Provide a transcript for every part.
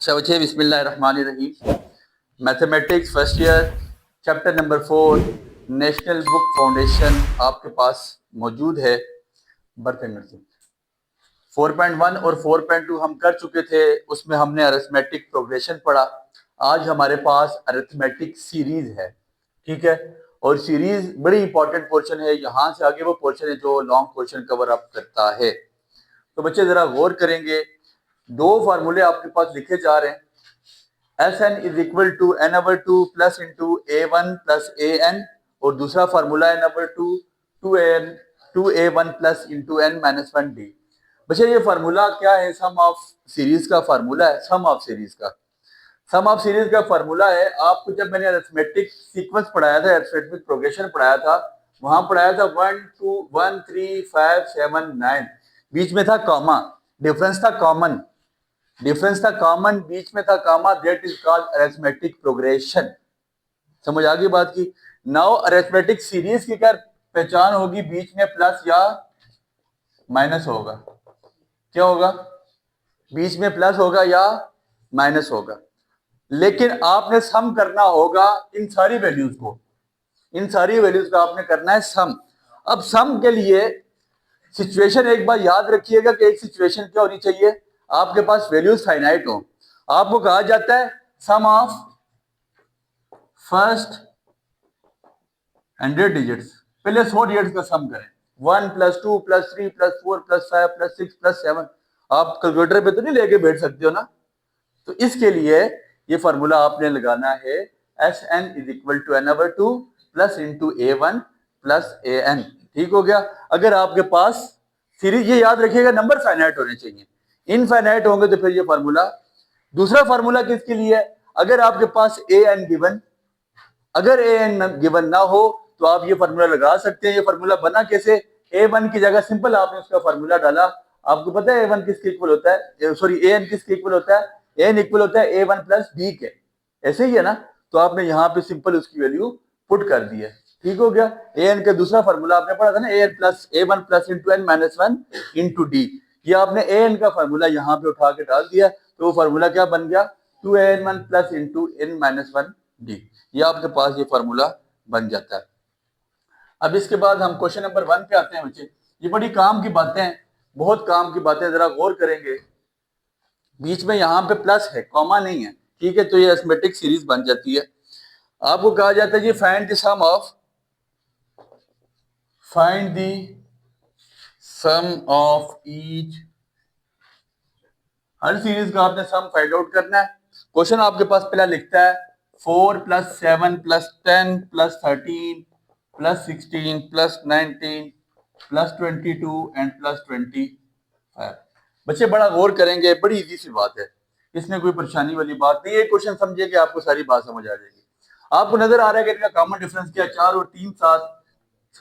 अच्छा बच्चे, बिस्मिल्लाहिर्रहमानिर्रहीम। Mathematics first year, chapter number 4, national book foundation आपके पास मौजूद है। बरकंडर से 4.1 और 4.2 हम कर चुके थे, उसमें हमने अरिथमेटिक प्रोग्रेशन पढ़ा। आज हमारे पास अरिथमेटिक सीरीज है, ठीक है। और सीरीज बड़ी इंपॉर्टेंट पोर्शन है, यहाँ से आगे वो पोर्शन है जो लॉन्ग पोर्शन कवर अप करता है। तो बच्चे जरा गौर करेंगे, दो फार्मूले आपके पास लिखे जा रहे हैं। Sn is equal to n over two plus into a one plus a n, और दूसरा formula n over two a one plus into n minus one d. बच्चे ये फार्मूला क्या है? सम ऑफ सीरीज का फार्मूला है। Sum of series का formula है। आपको जब मैंने अरिथमेटिक सीक्वेंस पढ़ाया था, अरिथमेटिक प्रोग्रेशन पढ़ाया था, वहां पढ़ाया था 1 2 1 3 5 7 9, बीच में था कॉमा, डिफरेंस था कॉमन, बीच में था comma, that is called arithmetic progression. समझ आ गई बात की? नाउ अरिथमेटिक सीरीज की क्या पहचान होगी? बीच में प्लस या माइनस होगा। क्या होगा? बीच में प्लस होगा या माइनस होगा। लेकिन आपने सम करना होगा इन सारी वैल्यूज का आपने करना है सम। अब सम के लिए सिचुएशन एक बार याद रखिएगा कि एक सिचुएशन क्या होनी चाहिए, आपके पास वैल्यूज फाइनाइट हो। आपको कहा जाता है सम ऑफ फर्स्ट 100 डिजिट्स। पहले 100 डिजिट्स का सम करें, 1 plus 2 plus 3 plus 4 plus 5 plus 6 plus 7। आप कैलकुलेटर पे तो नहीं लेके बैठ सकते हो ना। तो इसके लिए ये फार्मूला आपने लगाना है, s n is equal to n over two plus into a one plus a n. ठीक हो गया? अगर आपके पास सीरीज, ये याद रखिएगा नंबर फाइनाइट होने चाहिए, इनफाइनाइट होंगे तो फिर ये फार्मूला। दूसरा फार्मूला किसके लिए है? अगर आपके पास ए एन गिवन, अगर ए एन गिवन ना हो तो आप ये फार्मूला लगा सकते हैं। ये फार्मूला बना कैसे? ए वन की जगह सिंपल आपने उसका फार्मूला डाला। आपको पता है ए वन किसके इक्वल होता है, सॉरी ए एन किसके इक्वल होता है? ए एन इक्वल होता है ए वन प्लस बी के। ऐसे ही है ना? तो आपने यहाँ पे सिंपल उसकी वैल्यू पुट कर दी है। ठीक हो गया? ए एन का दूसरा फार्मूला आपने पढ़ा था ना, a n plus a one plus into n minus one into d. ये आपने ए एन का फार्मूला यहाँ पे उठा के डाल दिया, तो वो फार्मूला क्या बन गया? 2an1 plus into n minus one d. ये आपके पास ये फार्मूला बन जाता है। अब इसके बाद हम क्वेश्चन नंबर 1 पे आते हैं बच्चे। ये बड़ी काम की बातें हैं, बहुत काम की बातें, जरा गौर करेंगे। बीच में यहाँ पे प्लस है, कॉमा नहीं है, ठीक है। तो ये अरिथमेटिक सीरीज बन जाती है। आपको कहा जाता है जी find the sum of each. हर सीरीज का आपने सम फाइंड आउट करना है। क्वेश्चन आपके पास पहला लिखता है 4 plus 7 plus 10 plus 13 plus 16 plus 19 plus 22 and plus 25। बच्चे बड़ा गौर करेंगे, बड़ी इजी सी बात है, इसमें कोई परेशानी वाली बात नहीं है। क्वेश्चन समझिए कि आपको सारी बात समझ आ जाएगी। आपको नजर आ रहा है कि इनका कॉमन डिफरेंस क्या है? 4 और 3 7,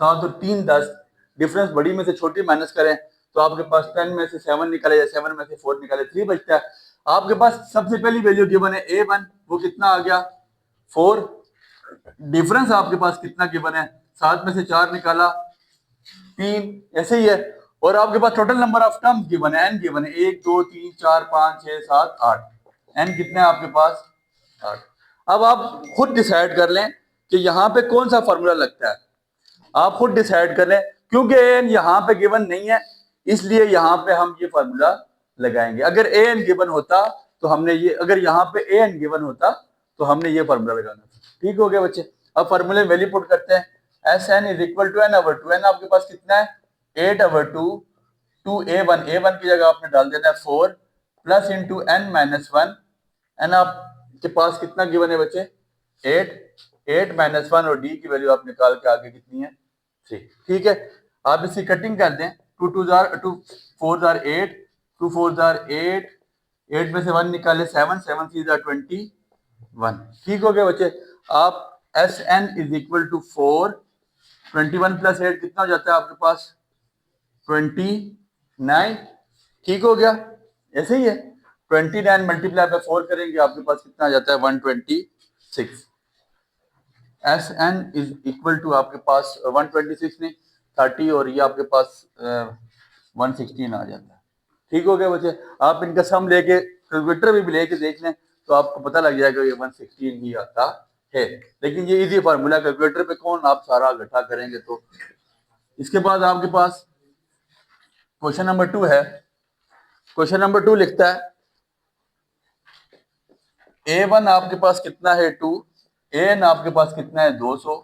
7 और 3 10। डिफरेंस बड़ी में से छोटी माइनस करें तो आपके पास 10 में से 7 निकाले या 7 में से 4 निकाले 3 बचता है। आपके पास सबसे पहली वैल्यू गिवन है a1, वो कितना आ गया? 4। डिफरेंस आपके पास कितना गिवन है? 7 में से 4 निकाला 3, ऐसे ही है। और आपके पास total number of terms given है, n गिवन है 1 2 3 4 5 6 7 8। n कितने आपके पास? 8। अब आप खुद डिसाइड कर लें कि यहाँ पे कौन सा फॉर्मूला लगता है। आप खुद डिसाइड कर लें, क्योंकि एन यहाँ पे गिवन नहीं है, इसलिए यहाँ पे हम ये फॉर्मूला लगाएंगे। अगर ए एन गिवन होता तो हमने ये, अगर यहाँ पे ए एन गिवन होता तो हमने ये फॉर्मूला लगाना था। ठीक हो गया बच्चे? अब फॉर्मूले वैल्यू पुट करते हैं। S n is equal to n over two. N आपके पास कितना है? 8 over two two a one की जगह आपने डाल देना है 4 plus into n minus one. N आपके पास कितना गिवन है बच्चे? 8 माइनस वन, और डी की वैल्यू आप निकाल के आगे कितनी है? 3। ठीक है, आप इसकी कटिंग कर दें। 2 4 8, 2 4 8, 8 में से 1 निकाले 7, 7 3 21। ठीक हो गया बच्चे? आप s n is equal to 4, 21 प्लस 8 कितना हो जाता है आपके पास? 29। ठीक हो गया? ऐसे ही है। 29 मल्टीप्लाई बाय 4 करेंगे, आपके पास कितना आ जाता है? 126। S n is equal to आपके पास 126 नहीं 30, और ये आपके पास 116 आ जाता है। ठीक हो गया बच्चे? आप इनका सम लेके कैलकुलेटर भी लेके देख लें तो आपको पता लग जाएगा ये 116 ही आता है। लेकिन ये इजी फार्मूला, कैलकुलेटर पे कौन आप सारा इकट्ठा करेंगे। तो इसके बाद आपके पास क्वेश्चन नंबर 2 है। क्वेश्चन नंबर 2 लिखता है A1 आपके पास कितना है 2, AN आपके पास कितना है 200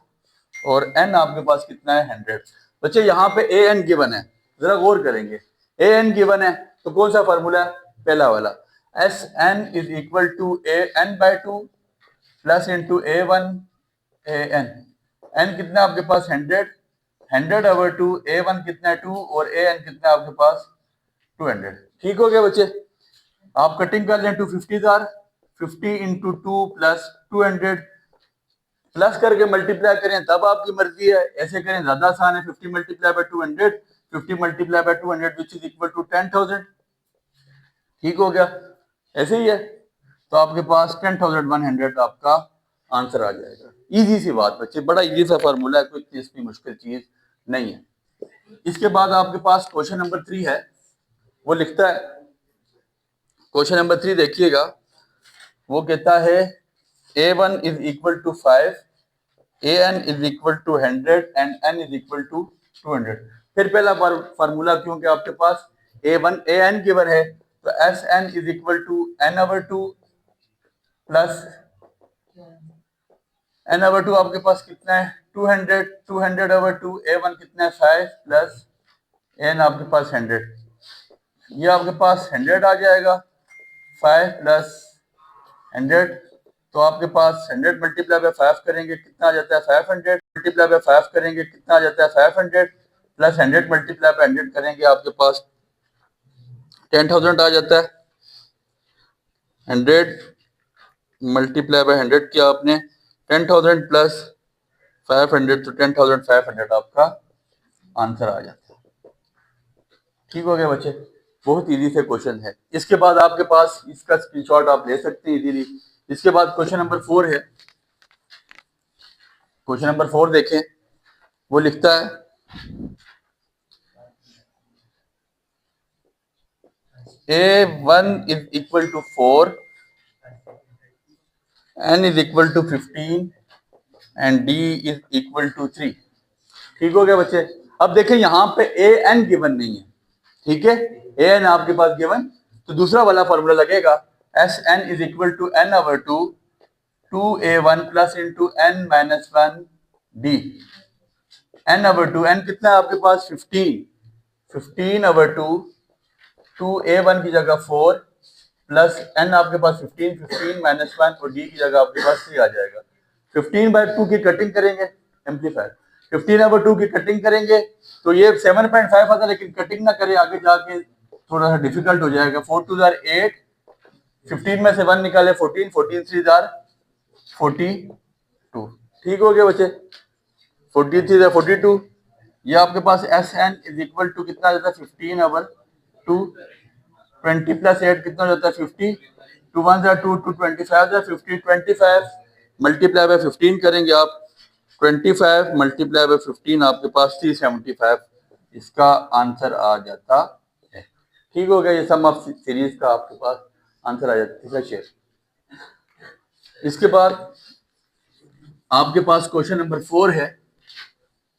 और N आपके पास कितना है 100। बच्चे यहाँ पे AN गिवन है, जरा गौर करेंगे। AN गिवन है तो कौन सा फार्मूला है, पहला वाला, SN is equal to AN/2 plus into A1 AN। N कितना आपके पास 100/2, A1 कितना है 2 और AN कितना है आपके पास 200। ठीक हो गया बच्चे। आप कटिंग कर लें 250 50 इंटू 2 प्लस 200 प्लस करके मल्टीप्लाई करें तब आपकी मर्जी है, ऐसे करें ज्यादा आसान है। 50 multiply by 200, 50 multiply by 200 which is equal to 10,000। ठीक हो गया, ऐसे ही है। तो आपके पास 10,100 आपका आंसर आ जाएगा। इजी सी बात बच्चे, बड़ा इजी सा फार्मूला है, कोई इसमें मुश्किल चीज नहीं है। इसके बाद आपके पास क्वेश्चन नंबर 3 है। वो लिखता है, क्वेश्चन नंबर 3 देखिएगा, वो कहता है A1 is equal to 5, AN is equal to 100 and N is equal to 200। फिर पहला फार्मूला, क्योंकि आपके पास AN गिवन है तो SN is equal to N/2 plus N/2 आपके पास कितना है 200, 200/2, A1 कितना है 5 प्लस N आपके पास 100। ये आपके पास 100 आ जाएगा, 5 प्लस 100, तो आपके पास 100 मल्टीप्लाई बाय 5 करेंगे कितना आ जाता है 500, मल्टीप्लाई बाय 5 करेंगे कितना आ जाता है 500 प्लस 100 मल्टीप्लाई बाय 100 करेंगे आपके पास 10,000 आ जाता है। 100 मल्टीप्लाई बाय 100 किया आपने 10,000 प्लस 500 तो 10,500 आपका आंसर आ जाता है। ठीक हो गया बच्चे, बहुत इजी से क्वेश्चन है। इसके बाद आपके पास इसका स्क्रीनशॉट आप ले सकते हैं इजीली। इसके बाद क्वेश्चन नंबर 4 है। क्वेश्चन नंबर 4 देखें, वो लिखता है A1 is equal to 4, N is equal to 15 and D is equal to 3। ठीक हो गया बच्चे। अब देखें यहाँ पे AN गिवन नहीं है, ठीक है, AN आपके पास गिवन, तो दूसरा वाला फॉर्मूला लगेगा SN is equal to N/2 2A1 plus into N-1 D। N/2, N कितना है आपके पास 15, 15/2 2A1 की जगह 4 प्लस N आपके पास 15, 15 - 1 और D की जगह आपके पास 3 आ जाएगा। 15/2 की कटिंग करेंगे, एम्पलीफायर 15/2 की कटिंग करेंगे तो ये 7.5 आता है, लेकिन कटिंग ना करें आगे जाके थोड़ा सा डिफिकल्ट हो जाएगा। 4 2 8, 15 में से 1 निकाले 14, 14 3 42। ठीक हो गया बच्चे, 43 42। ये आपके पास SN इज इक्वल टू कितना जाता है 15/2, 20 प्लस 8 कितना हो जाता है 50, 2 1 2 2 25 50, 25 मल्टीप्लाई बाय 15 करेंगे आप, 25 मल्टीप्लाई बाय 15 आपके पास 375 इसका आंसर आ जाता है। ठीक हो गया, ये सम ऑफ सीरीज का आपके पास आंसर आ जाता है शेयर। इसके बाद आपके पास क्वेश्चन नंबर 4 है।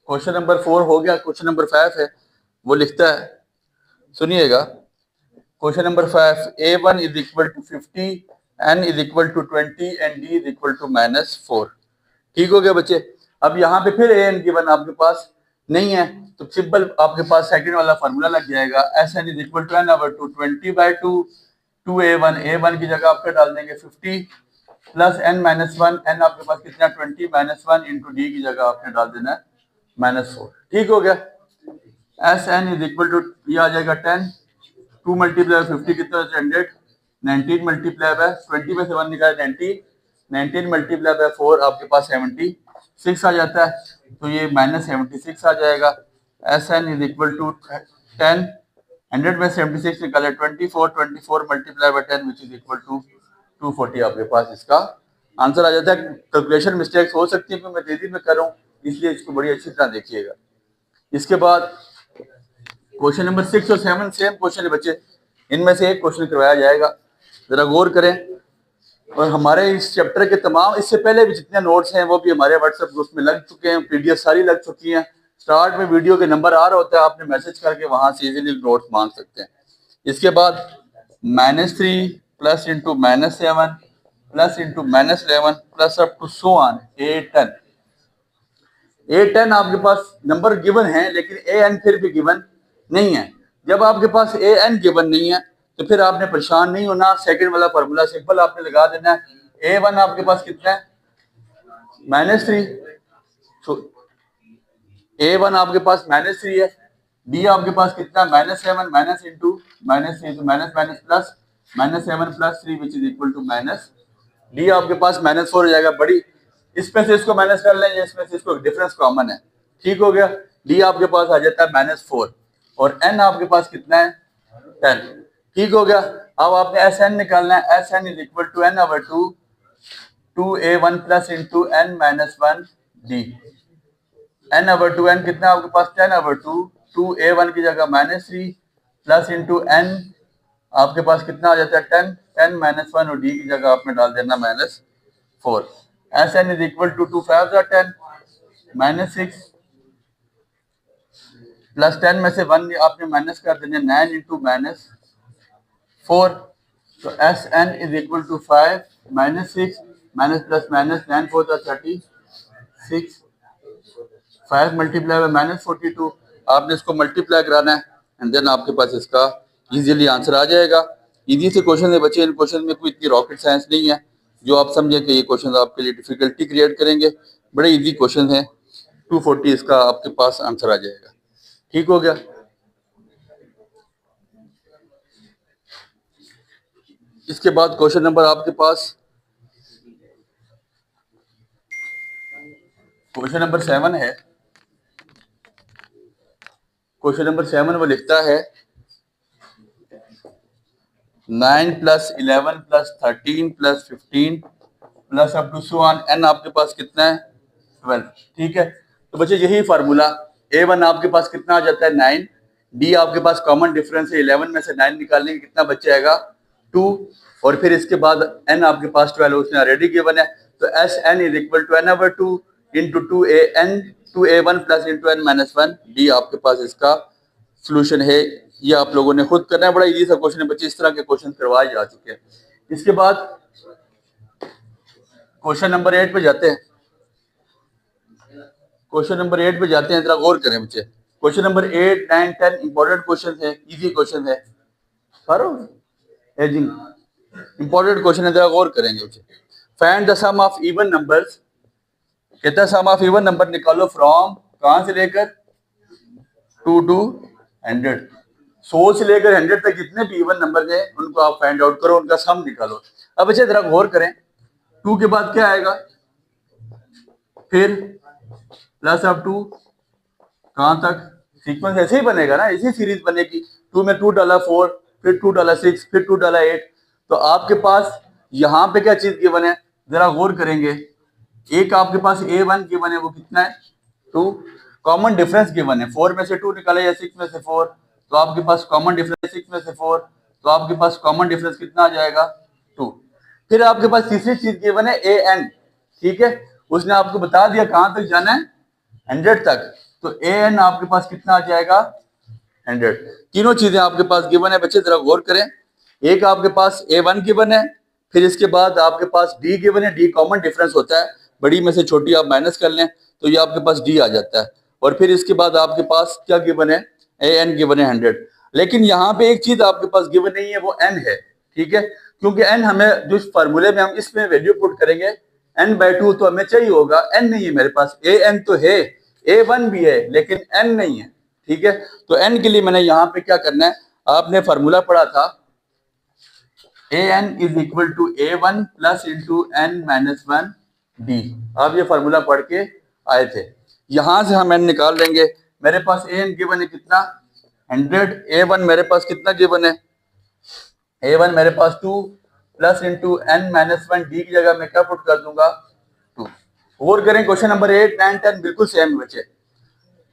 क्वेश्चन नंबर 4 हो गया, क्वेश्चन नंबर 5 है। वो लिखता है, सुनिएगा, question number 5, A1 is equal to 50, N is equal to 20 and D is equal to -4। ठीक हो गया बच्चे। अब यहाँ पे फिर AN गिवन आपके पास नहीं है तो सिंपल आपके पास सेकंड वाला फार्मूला लग जाएगा, SN is equal to N/2 20/2 2A1, A1 की जगह आपका डाल देंगे 50 प्लस N-1, N आपके पास कितना 20 - 1 इंटू D की जगह आपने डाल देना है -4। ठीक हो गया। SN इज इक्वल टू ये आ जाएगा 10, 2 मल्टीप्लाई 50 कितना 100, 19 मल्टीप्लाई बाय 20 में से 1 निकाले 90, 19 मल्टीप्लाई बाय 4 आपके पास 76 आ जाता है, तो ये -76 आ जाएगा। SN इज इक्वल टू 10, 100 में 76 निकाले 24, 24 multiply by 10 which is equal to 240 आपके पास इसका आंसर आ जाता है। कैलकुलेशन मिस्टेक्स हो सकती है, मैं तेजी में कर रहा हूँ इसलिए इसको बड़ी अच्छी तरह देखिएगा। इसके बाद क्वेश्चन नंबर 6 और 7 सेम क्वेश्चन है बच्चे, इनमें से एक क्वेश्चन करवाया जाएगा। जरा गौर करें। और हमारे इस चैप्टर के तमाम, इससे पहले भी जितने नोट्स हैं वो भी हमारे व्हाट्सएप ग्रुप में लग चुके हैं, पीडीएफ सारी लग चुकी हैं। स्टार्ट में वीडियो के नंबर आ रहा होता है, आपने मैसेज करके वहां से इजीली नोट्स मांग सकते हैं। इसके बाद -3 plus into -7 plus into -11 plus up to so on A10। A10 आपके पास नंबर गिवन है, लेकिन AN फिर भी गिवन नहीं है। जब आपके पास AN गिवन नहीं है तो फिर आपने परेशान नहीं होना। सेकंड वाला फार्मूला सिंपल आपने लगा देना है। A1 आपके पास कितना है, -3, तो A1 आपके पास -3 है। B आपके पास कितना, -7 माइनस इंटू -3, तो minus minus plus -7 plus 3 which is equal to minus. D आपके पास -4 हो जाएगा। बड़ी इसमें से इसको माइनस कर लें, इसमें से इसको डिफरेंस कॉमन है, ठीक हो गया। D आपके पास आ जाता है -4 और N आपके पास कितना है, 10, ठीक हो गया। अब आपने SN निकालना है। SN is equal to N/2 2A1 plus into N minus 1 D। N/2 N कितना आपके पास, 10/2 2A1 की जगह -3 प्लस इंटू N आपके पास कितना आ जाता है 10 माइनस 1 और D की जगह आपने डाल देना -4। SN is equal to 2 5 10 -6 plus 10 में से 1 आपने माइनस कर देना 9 इंटू -4। तो SN is equal to 5 -6 minus plus minus 9 4 36 5 multiply by -42। आपने इसको मल्टीप्लाई कराना है एंड देन आपके पास इसका इजीली आंसर आ जाएगा। इजी से क्वेश्चन है बच्चे, इन क्वेश्चन में कोई इतनी रॉकेट साइंस नहीं है जो आप समझे कि ये क्वेश्चन आपके लिए डिफिकल्टी क्रिएट करेंगे। बड़े इजी क्वेश्चन हैं। 240 इसका आपके पास आंसर आ जाएगा, ठीक हो गया। इसके बाद क्वेश्चन नंबर आपके पास क्वेश्चन नंबर 7 है। क्वेश्चन नंबर 7 वो लिखता है 9 plus 11 plus 13 plus 15 plus up to so on. N आपके पास कितना है, 12, ठीक है। तो बच्चे यही फार्मूला, A1 आपके पास कितना आ जाता है 9, D आपके पास कॉमन डिफरेंस है 11 में से 9 निकालने के कितना बच जाएगा 2, और फिर इसके बाद N आपके पास 12 उसने ऑलरेडी गिवन है। तो SN is equal to N/2 into 2A1 plus into N minus 1। D आपके पास इसका सोल्यूशन है। ये आप लोगों ने खुद करना है, बड़ा इजी सा क्वेश्चन है बच्चे, इस तरह के क्वेश्चन करवाए जा चुके हैं। इसके बाद क्वेश्चन नंबर 8 पे जाते हैं। क्वेश्चन नंबर 8 पे जाते हैं, जरा गौर करें बच्चे। क्वेश्चन नंबर 8 9 10 इंपॉर्टेंट क्वेश्चन है, इजी क्वेश्चन है, सारो एजिंग इंपॉर्टेंट क्वेश्चन है, जरा गौर करेंगे बच्चे। Find the sum of even numbers, कहता है सम ऑफ इवन नंबर निकालो फ्रॉम, कहां से लेकर 2 to 100, 100 से लेकर 100 तक जितने भी इवन नंबर हैं उनको आप फाइंड आउट करो, उनका सम निकालो। अब बच्चे जरा गौर करें, 2 के बाद क्या आएगा, फिर प्लस अप टू, कहां तक, सीक्वेंस ऐसे ही बनेगा ना, इसी सीरीज बनेगी। 2 में 2 डाला 4, फिर 2 डाला 6, फिर 2 डाला 8। तो आपके पास यहाँ पे क्या चीज गिवन है, जरा गौर करेंगे। एक आपके पास A1 गिवन है, वो कितना है 2, कॉमन डिफरेंस गिवन है 4 में से 2 निकाला या 6 में से 4, तो आपके पास कॉमन डिफरेंस 6 में से 4, तो आपके पास कॉमन डिफरेंस कितना आ जाएगा 2। फिर आपके पास तीसरी चीज गिवन है AN, ठीक है, उसने आपको बता दिया कहां तक जाना है 100 तक, तो AN आपके पास कितना आ जाएगा 100। तीनों चीजें आपके पास गिवन है बच्चे, जरा गौर करें। एक आपके पास A1 गिवन है, फिर इसके बाद आपके पास D गिवन है, D कॉमन डिफरेंस होता है, बड़ी में से छोटी आप माइनस कर लें तो ये आपके पास D आ जाता है, और फिर इसके बाद आपके पास क्या गिवन है, AN गिवन है 100। लेकिन यहाँ पे एक चीज आपके पास गिवन नहीं है, वो N है, ठीक है, क्योंकि N हमें जो फार्मूले में हम इसमें वैल्यू पुट करेंगे N/2 तो हमें चाहिए होगा, N नहीं है मेरे पास, AN तो है, A1 भी है लेकिन N नहीं है, ठीक है। तो N के लिए मैंने यहाँ पे क्या करना है, आपने फार्मूला पढ़ा था AN is equal to A1 plus into N minus 1 D, आप ये फार्मूला पढ़ के आए थे। यहां से हम N निकाल लेंगे। मेरे पास AN गिवन है कितना 100, A1 मेरे पास कितना गिवन है, A1 मेरे पास 2 plus into N minus 1 D की जगह मैं क्या पुट कर दूंगा 2। और करें क्वेश्चन नंबर 8 9 10 बिल्कुल सेम बचे,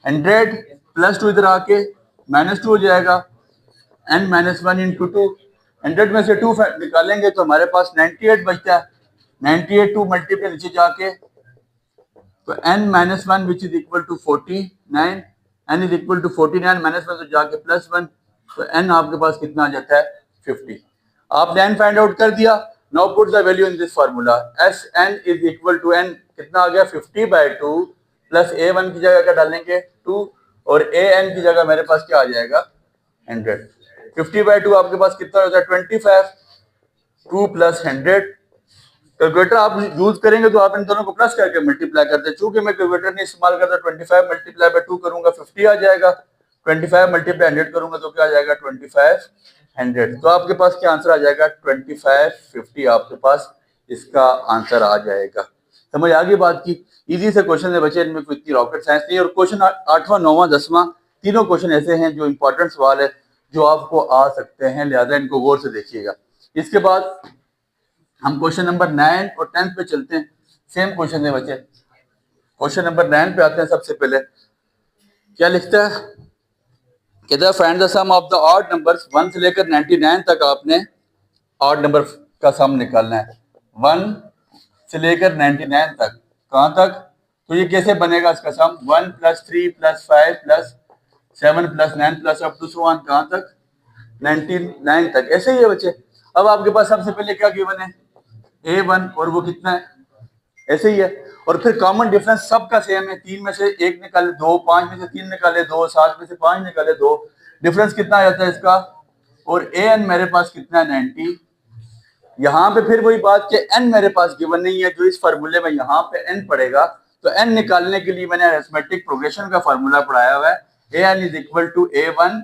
100 प्लस 2 इधर आके -2 हो जाएगा, N माइनस 1 इंटू 2, 100 में से 2 निकालेंगे तो हमारे पास 98 बचता है। 98 2 मल्टीप्लाई नीचे जाके तो n minus one which is equal to 49, n is equal to 49 minus one तो जाके प्लस वन, तो n आपके पास कितना आ जाता है 50। आपने n फाइंड आउट कर दिया। Now put the value in this formula, s n is equal to n कितना आ गया 50/2 प्लस a1 की जगह क्या डालेंगे 2 और an की जगह मेरे पास क्या आ जाएगा 100। 50/2 आपके पास कितना होता है 25, 2 प्लस 100। कैलकुलेटर आप यूज करेंगे तो आप इन दोनों को प्लस करके मल्टीप्लाई करते हैं, चूंकि मैं कैलकुलेटर नहीं इस्तेमाल करता 25 मल्टीप्लाई बाय 2 करूंगा 50 आ जाएगा, 25 मल्टीप्लाई 100 करूंगा तो क्या आ जाएगा 2500। तो आपके पास क्या आंसर आ जाएगा 2550 आपके पास इसका आंसर आ जाएगा। समझ आ गई बात की। इजी से क्वेश्चन है बच्चे, इनमें कोई इतनी रॉकेट साइंस नहीं। और क्वेश्चन 8वां 9वां 10वां तीनों क्वेश्चन ऐसे हैं जो इंपॉर्टेंट सवाल है जो आपको आ सकते हैं, लिहाजा इनको गौर से देखिएगा। इसके बाद हम क्वेश्चन नंबर 9 और 10 पे चलते हैं। सेम क्वेश्चन है बच्चे। क्वेश्चन नंबर 9 पे आते हैं। सबसे पहले क्या लिखता है, कहता है find the sum of the odd numbers 1 से लेकर 99 तक आपने ऑड नंबर का सम निकालना है। 1 से लेकर 99 तक, कहां तक, तो ये कैसे बनेगा इसका sum 1 plus 3 plus 5 plus 7 plus 9 plus up to so on, कहां तक 99 तक। ऐसे ही है बच्चे। अब आपके पास सबसे पहले क्या गिवन है a1 और वो कितना है, ऐसे ही है। और फिर कॉमन डिफरेंस सबका सेम है, 3 में से 1 निकाले 2, 5 में से 3 निकाले 2, 7 में से 5 निकाले 2, डिफरेंस कितना आ जाता है इसका। और an मेरे पास कितना है 90। यहाँ पे फिर वही बात कि n मेरे पास गिवन नहीं है, जो इस फार्मूले में यहाँ पे n पड़ेगा, तो n निकालने के लिए मैंने अरिथमेटिक प्रोग्रेशन का फार्मूला पढ़ाया हुआ है। an is equal to a1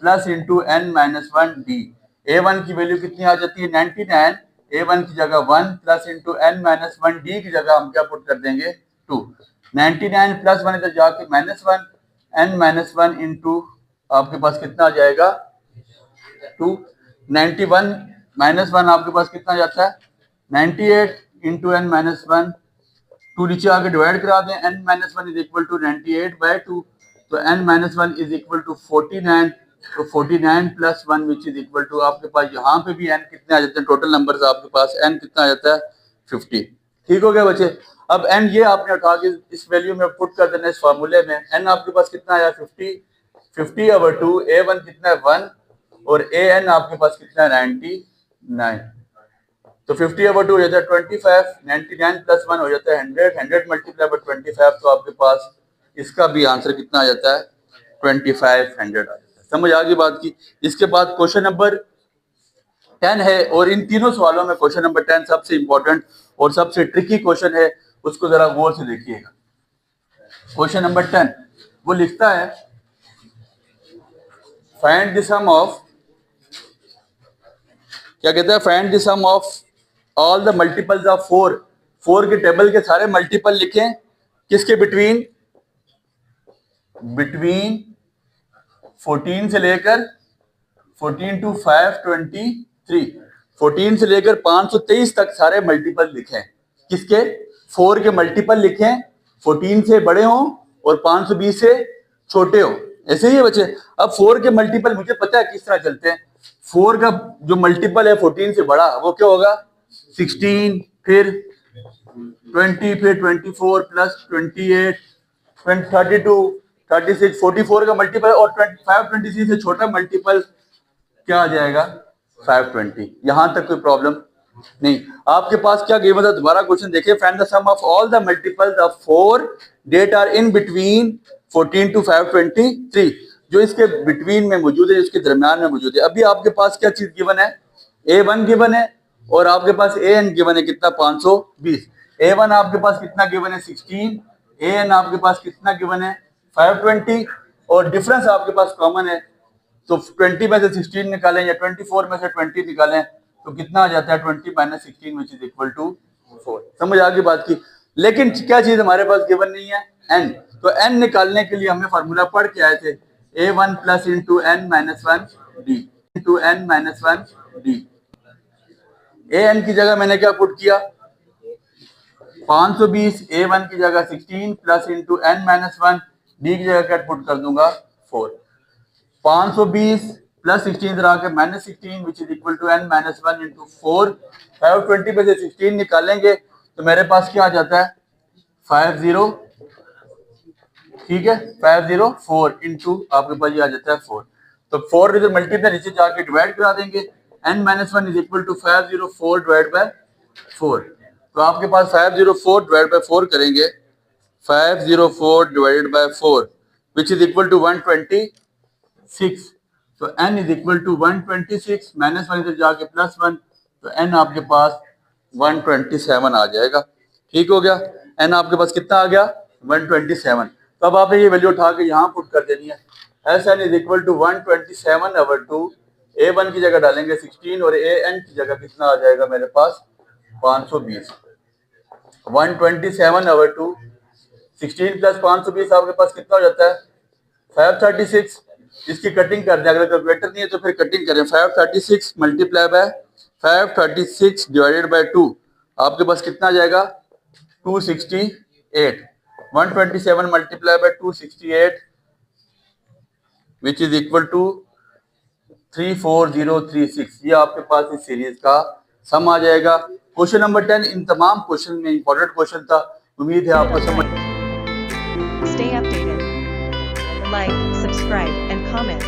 plus into n minus 1 d। a1 की वैल्यू कितनी आ जाती है 99, a1 की जगह 1 plus into n minus 1 d की जगह हम क्या पुट कर देंगे 2। 99 प्लस 1 इधर जाके माइनस 1, n माइनस 1 इंटू आपके पास कितना आ जाएगा 2। 91 माइनस 1 आपके पास कितना जाता है 98 इंटू एन माइनस 1, 2 नीचे आके डिवाइड करा दें, n minus 1 is equal to 98/2, तो n minus 1 is equal to 49, तो 49 plus 1 which is equal to आपके पास यहाँ पे भी n कितने आ जाते हैं, टोटल नंबर्स आपके पास n कितना आ जाता है 50। ठीक हो गया बच्चे। अब n ये आपने उठा के इस वैल्यू में पुट कर देना इस फार्मूले में। n आपके पास कितना आया 50, 50/2, a1 कितना है 1 और an आपके पास कितना है 99, तो 50/2 हो जाता है 25, 99 प्लस 1 हो जाता है 100, 100 मल्टीप्लाई बाय 25, तो आपके पास इसका भी आंसर कितना आ जाता है 2500 आ जाता है। समझ आ गई बात की। इसके बाद क्वेश्चन नंबर 10 है, और इन तीनों सवालों में क्वेश्चन नंबर 10 सबसे इंपॉर्टेंट और सबसे ट्रिकी क्वेश्चन है, उसको जरा गौर से देखिएगा। क्वेश्चन नंबर 10 वो लिखता है फाइंड द सम ऑफ, क्या कहता है find the sum of all the multiples of 4। 4 के टेबल के सारे मल्टीपल लिखें, किसके बिटवीन 14 से लेकर 14 टू 523, 14 से लेकर 523 तक सारे मल्टीपल लिखें। किसके 4 के मल्टीपल लिखें, 14 से बड़े हों और 520 से छोटे हो। ऐसे ही है बच्चे। अब 4 के मल्टीपल मुझे पता है किस तरह चलते हैं। 4 का जो मल्टीपल है 14 से बड़ा वो क्या होगा 16, फिर 20, फिर 24 प्लस 28, 32, 36, 44 का मल्टीपल, और 526 से छोटा मल्टीपल क्या आ जाएगा 520। यहां तक कोई प्रॉब्लम नहीं। आपके पास क्या गिवन था, दोबारा क्वेश्चन देखिए, find the sum of all the multiples of 4 that are in between 14 to 523, जो इसके बिटवीन में मौजूद है, इसके दरमियान में मौजूद है। अभी आपके पास क्या चीज गिवन है a1 गिवन है और आपके पास an गिवन है कितना 520। a1 आपके पास कितना गिवन है 16, an आपके पास कितना गिवन है 520, और डिफरेंस आपके पास कॉमन है, तो 20 में से 16 निकालें या 24 में से 20 निकालें तो कितना आ जाता है 20 minus 16 which is equal to 4। समझ आ गई बात की। लेकिन क्या चीज हमारे पास गिवन नहीं है n, तो n निकालने के लिए हमने फार्मूला पढ़ के आए थे a1 plus into n minus 1 D into n minus 1 D. an की जगह मैंने क्या पुट किया 520, a1 की जगह 16 plus into n minus 1 D की जगह क्या पुट कर दूंगा 4। 520 प्लस 16 इधर आके -16 which is equal to n minus 1 into 4। 520 में से 16 निकालेंगे तो मेरे पास क्या आ जाता है 50, ठीक है 504 इंटू आपके पास ये आ जाता है 4। तो 4 इधर मल्टीप्लाई नीचे जाके डिवाइड करा देंगे, n minus 1 is equal to 504 divide by 4। तो आपके पास 504 डिवाइड बाय 4 करेंगे, 504 divided by 4 which is equal to 126। तो n is equal to 126 minus 1 इधर जाके प्लस 1, तो n आपके पास 127 आ जाएगा। ठीक हो गया, n आपके पास कितना आ गया 127। तो अब आपने ये वैल्यू उठा के यहाँ पुट कर देनी है, s n is equal to 127/2। a1 की जगह डालेंगे 16 और an की जगह कितना आ जाएगा मेरे पास 520। 127/2 16 प्लस 520 आपके पास कितना हो जाता है 536। इसकी कटिंग कर दें, अगर कैलकुलेटर नहीं है तो फिर कटिंग करें। 536 मल्टीप्लाई बाय 536 डिवाइडेड बाय 2 आपके पास कितना आ जाएगा 268। 127 multiply by 268 which is equal to 34036। ये आपके पास इस सीरीज का सम आ जाएगा। क्वेश्चन नंबर 10 इन तमाम क्वेश्चन में इंपॉर्टेंट क्वेश्चन था। उम्मीद है आपको समझ। Stay updated. Like, subscribe, and comment.